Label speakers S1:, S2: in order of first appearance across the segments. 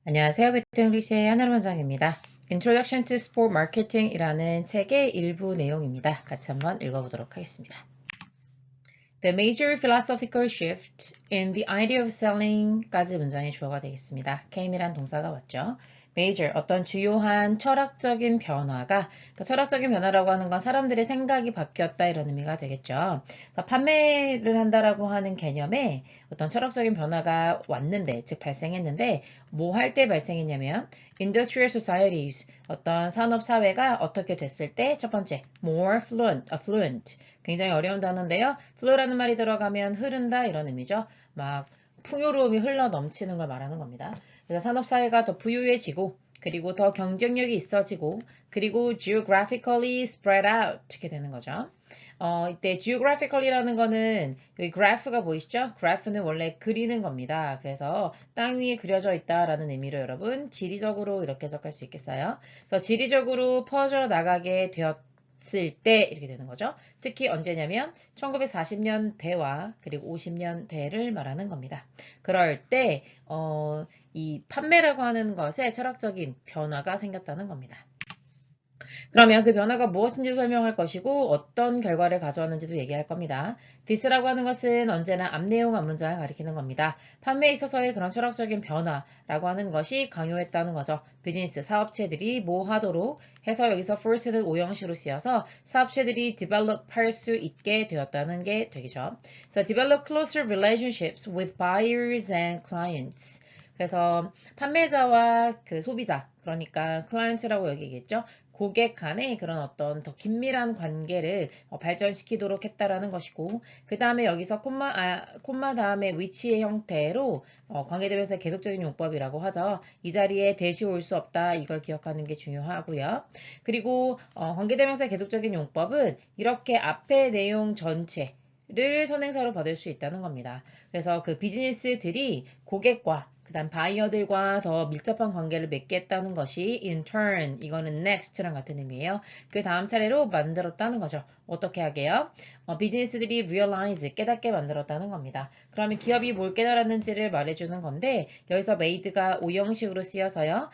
S1: 안녕하세요. 베트 잉글리시의 한나름 원장입니다. Introduction to Sport Marketing이라는 책의 일부 내용입니다. 같이 한번 읽어보도록 하겠습니다. The major philosophical shift in the idea of selling까지 문장의 주어가 되겠습니다. came이란 동사가 왔죠. major, 어떤 주요한 철학적인 변화가, 그러니까 철학적인 변화라고 하는 건 사람들의 생각이 바뀌었다 이런 의미가 되겠죠. 그래서 판매를 한다라고 하는 개념에 어떤 철학적인 변화가 왔는데, 즉 발생했는데 뭐 할 때 발생했냐면 industrial societies, 어떤 산업 사회가 어떻게 됐을 때 첫 번째, more affluent, 굉장히 어려운 단어인데요. flow라는 말이 들어가면 흐른다 이런 의미죠. 막 풍요로움이 흘러 넘치는 걸 말하는 겁니다. 그래서 산업사회가 더 부유해지고 그리고 더 경쟁력이 있어지고 그리고 geographically spread out 이렇게 되는 거죠. 이때 geographically라는 거는 여기 graph가 보이시죠? graph는 원래 그리는 겁니다. 그래서 땅 위에 그려져 있다라는 의미로 여러분 지리적으로 이렇게 해석할 수 있겠어요. 그래서 지리적으로 퍼져 나가게 되었을 때 이렇게 되는 거죠. 특히 언제냐면 1940년대와 그리고 50년대를 말하는 겁니다. 그럴 때 이 판매라고 하는 것에 철학적인 변화가 생겼다는 겁니다. 그러면 그 변화가 무엇인지 설명할 것이고 어떤 결과를 가져왔는지도 얘기할 겁니다. this라고 하는 것은 언제나 앞내용 앞문장을 가리키는 겁니다. 판매에 있어서의 그런 철학적인 변화라고 하는 것이 강요했다는 거죠. 비즈니스, 사업체들이 뭐 하도록 해서 여기서 force는 오형식으로 쓰여서 사업체들이 develop 할 수 있게 되었다는 게 되겠죠. So develop closer relationships with buyers and clients. 그래서 판매자와 그 소비자, 그러니까 클라이언트라고 여기 얘기했죠. 고객 간의 그런 어떤 더 긴밀한 관계를 발전시키도록 했다라는 것이고, 그 다음에 여기서 콤마 다음에 위치의 형태로 관계대명사의 계속적인 용법이라고 하죠. 이 자리에 대시 올 수 없다. 이걸 기억하는 게 중요하고요. 그리고 관계대명사의 계속적인 용법은 이렇게 앞의 내용 전체 를 선행사로 받을 수 있다는 겁니다. 그래서 그 비즈니스들이 고객과 그다음 바이어들과 더 밀접한 관계를 맺겠다는 것이 in turn, 이거는 next랑 같은 의미예요. 그 다음 차례로 만들었다는 거죠. 어떻게 하게요? 비즈니스들이 realize, 깨닫게 만들었다는 겁니다. 그러면 기업이 뭘 깨달았는지를 말해주는 건데 여기서 made가 오형식으로 쓰여서요.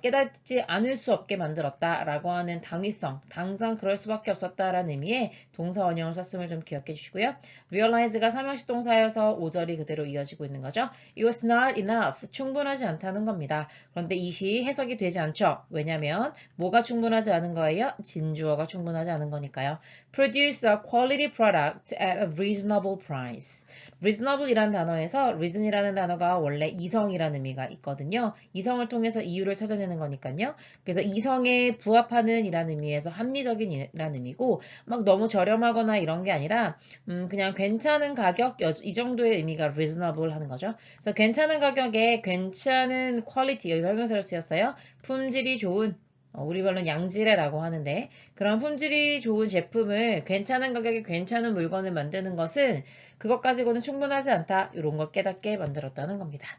S1: 깨닫지 않을 수 없게 만들었다라고 하는 당위성, 당장 그럴 수밖에 없었다라는 의미의 동사 원형을 썼음을 좀 기억해 주시고요. realize가 삼형식 동사여서 5절이 그대로 이어지고 있는 거죠. It was not enough. 충분하지 않다는 겁니다. 그런데 이 시 해석이 되지 않죠. 왜냐면 뭐가 충분하지 않은 거예요? 진주어가 충분하지 않은 거니까요. Produce a quality product at a reasonable price. reasonable이라는 단어에서 reason이라는 단어가 원래 이성이라는 의미가 있거든요. 이성을 통해서 이유를 찾아내는 거니까요. 그래서 이성에 부합하는 이라는 의미에서 합리적인 이라는 의미고 막 너무 저렴하거나 이런 게 아니라 그냥 괜찮은 가격 이 정도의 의미가 reasonable 하는 거죠. 그래서 괜찮은 가격에 괜찮은 퀄리티 여기서 형용사로 쓰였어요. 품질이 좋은 우리 말로는 양질의라고 하는데 그런 품질이 좋은 제품을 괜찮은 가격에 괜찮은 물건을 만드는 것은 그것 가지고는 충분하지 않다. 이런 걸 깨닫게 만들었다는 겁니다.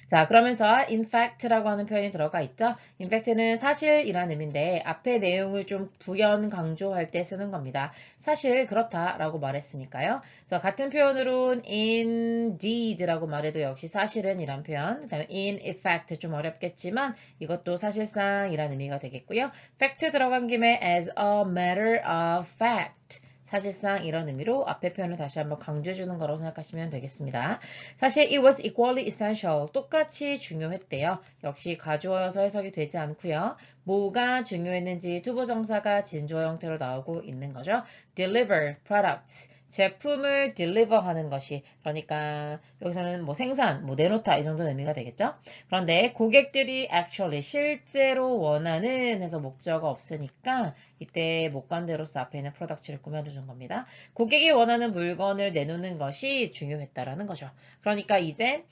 S1: 자, 그러면서 in fact라고 하는 표현이 들어가 있죠. in fact는 사실이라는 의미인데 앞에 내용을 좀 부연 강조할 때 쓰는 겁니다. 사실 그렇다라고 말했으니까요. 그래서 같은 표현으로는 indeed라고 말해도 역시 사실은 이란 표현. 그다음에 in effect 좀 어렵겠지만 이것도 사실상이라는 의미가 되겠고요. fact 들어간 김에 as a matter of fact. 사실상 이런 의미로 앞에 표현을 다시 한번 강조해 주는 거라고 생각하시면 되겠습니다. 사실 it was equally essential. 똑같이 중요했대요. 역시 가주어여서 해석이 되지 않고요. 뭐가 중요했는지 투부정사가 진주어 형태로 나오고 있는 거죠. deliver products. 제품을 deliver 하는 것이 그러니까 여기서는 뭐 생산, 뭐 내놓다 이 정도 의미가 되겠죠. 그런데 고객들이 actually 실제로 원하는 해서 목적어가 없으니까 이때 목관대로서 앞에 있는 product를 꾸며주는 겁니다. 고객이 원하는 물건을 내놓는 것이 중요했다라는 거죠. 그러니까 이제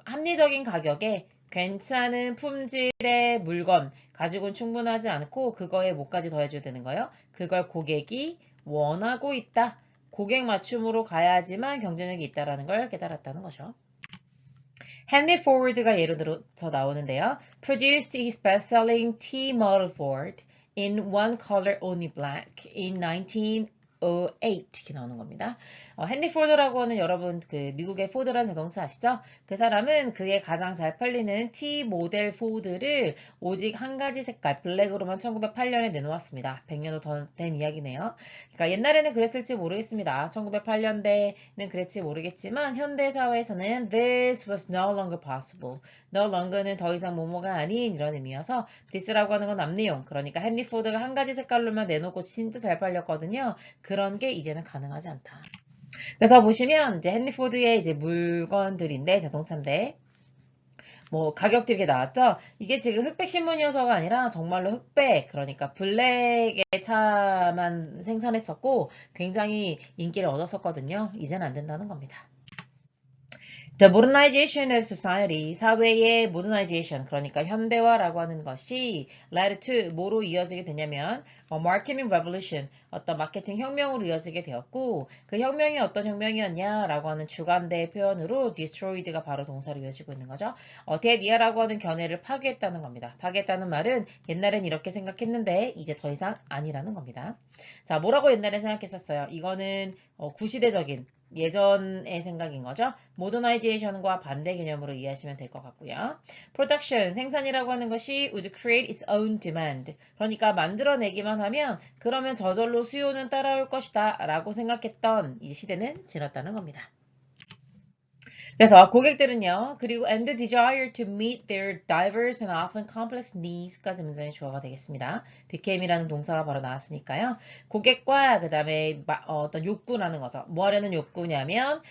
S1: 합리적인 가격에 괜찮은 품질의 물건 가지고는 충분하지 않고 그거에 뭐까지 더해줘야 되는 거예요? 그걸 고객이 원하고 있다. 고객 맞춤으로 가야지만 경쟁력이 있다라는 걸 깨달았다는 거죠. 헨리 포드가 예로 들어서 나오는데요. Produced his best-selling T-model Ford in one color only black in 1908 이렇게 나오는 겁니다. 헨리 포드라고 하는 여러분 그 미국의 포드라는 자동차 아시죠? 그 사람은 그의 가장 잘 팔리는 T 모델 포드를 오직 한 가지 색깔 블랙으로만 1908년에 내놓았습니다. 100년도 더 된 이야기네요. 그러니까 옛날에는 그랬을지 모르겠습니다. 1908년대는 그랬지 모르겠지만 현대 사회에서는 this was no longer possible. no longer는 더 이상 뭐뭐가 아닌 이런 의미여서 this라고 하는 건 앞내용. 그러니까 헨리 포드가 한 가지 색깔로만 내놓고 진짜 잘 팔렸거든요. 그런 게 이제는 가능하지 않다. 그래서 보시면 이제 헨리 포드의 이제 물건들인데 자동차인데 뭐 가격도 이렇게 나왔죠. 이게 지금 흑백 신문이어서가 아니라 정말로 흑백 그러니까 블랙의 차만 생산했었고 굉장히 인기를 얻었었거든요. 이제는 안 된다는 겁니다. The modernization of society, 사회의 modernization, 그러니까 현대화라고 하는 것이 led to 뭐로 이어지게 되냐면 marketing revolution, 어떤 마케팅 혁명으로 이어지게 되었고 그 혁명이 어떤 혁명이었냐라고 하는 주관대 표현으로 destroyed가 바로 동사로 이어지고 있는 거죠. 데디아라고 하는 견해를 파괴했다는 겁니다. 파괴했다는 말은 옛날엔 이렇게 생각했는데 이제 더 이상 아니라는 겁니다. 자, 뭐라고 옛날에 생각했었어요? 이거는 구시대적인 예전의 생각인 거죠. 모더나이제이션과 반대 개념으로 이해하시면 될 것 같고요. Production, 생산이라고 하는 것이 would create its own demand. 그러니까 만들어내기만 하면 그러면 저절로 수요는 따라올 것이다 라고 생각했던 이 시대는 지났다는 겁니다. 그래서 고객들은요, 그리고 and the desire to meet their diverse and often complex needs까지 문장이 주어가 되겠습니다. became이라는 동사가 바로 나왔으니까요. 고객과 그 다음에 어떤 욕구라는 거죠. 뭐 하려는 욕구냐면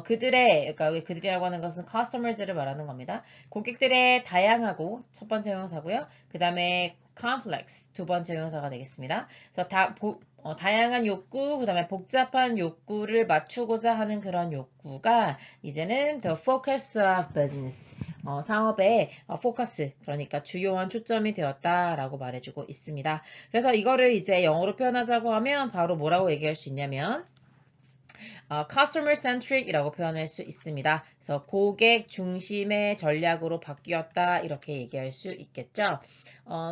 S1: 그들의, 그러니까 그들이라고 하는 것은 customers를 말하는 겁니다. 고객들의 다양하고 첫 번째 형용사고요. 그 다음에 complex 두 번째 형용사가 되겠습니다. 그래서 다양한 욕구, 그 다음에 복잡한 욕구를 맞추고자 하는 그런 욕구가 이제는 the focus of business, 사업의 포커스, 그러니까 주요한 초점이 되었다라고 말해주고 있습니다. 그래서 이거를 이제 영어로 표현하자고 하면 바로 뭐라고 얘기할 수 있냐면 customer centric 이라고 표현할 수 있습니다. 그래서 고객 중심의 전략으로 바뀌었다 이렇게 얘기할 수 있겠죠.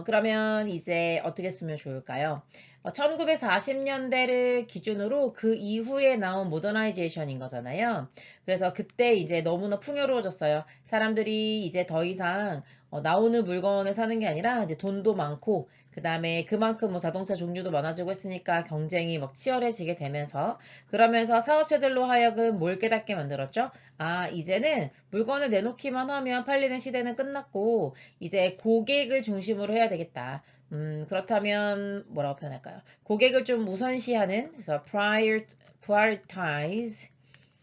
S1: 그러면 이제 어떻게 쓰면 좋을까요? 1940년대를 기준으로 그 이후에 나온 모더나이제이션인 거잖아요. 그래서 그때 이제 너무나 풍요로워졌어요. 사람들이 이제 더 이상 나오는 물건을 사는 게 아니라 이제 돈도 많고 그 다음에 그만큼 뭐 자동차 종류도 많아지고 했으니까 경쟁이 막 치열해지게 되면서 그러면서 사업체들로 하여금 뭘 깨닫게 만들었죠? 아, 이제는 물건을 내놓기만 하면 팔리는 시대는 끝났고 이제 고객을 중심으로 해야 되겠다. 그렇다면 뭐라고 표현할까요? 고객을 좀 우선시하는 그래서 prioritize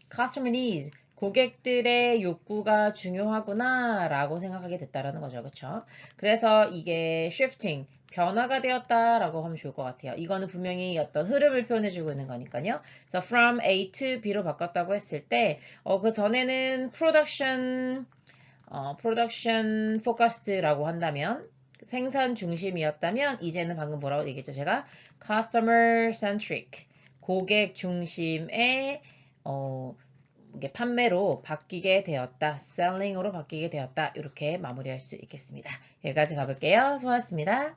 S1: customer needs 고객들의 욕구가 중요하구나 라고 생각하게 됐다라는 거죠. 그렇죠? 그래서 이게 shifting 변화가 되었다라고 하면 좋을 것 같아요. 이거는 분명히 어떤 흐름을 표현해주고 있는 거니까요. 그래서 from A to B로 바꿨다고 했을 때, 그 전에는 production focused라고 한다면, 생산 중심이었다면, 이제는 방금 뭐라고 얘기했죠? 제가 customer centric, 고객 중심의, 이게 판매로 바뀌게 되었다. selling으로 바뀌게 되었다. 이렇게 마무리할 수 있겠습니다. 여기까지 가볼게요. 수고하셨습니다.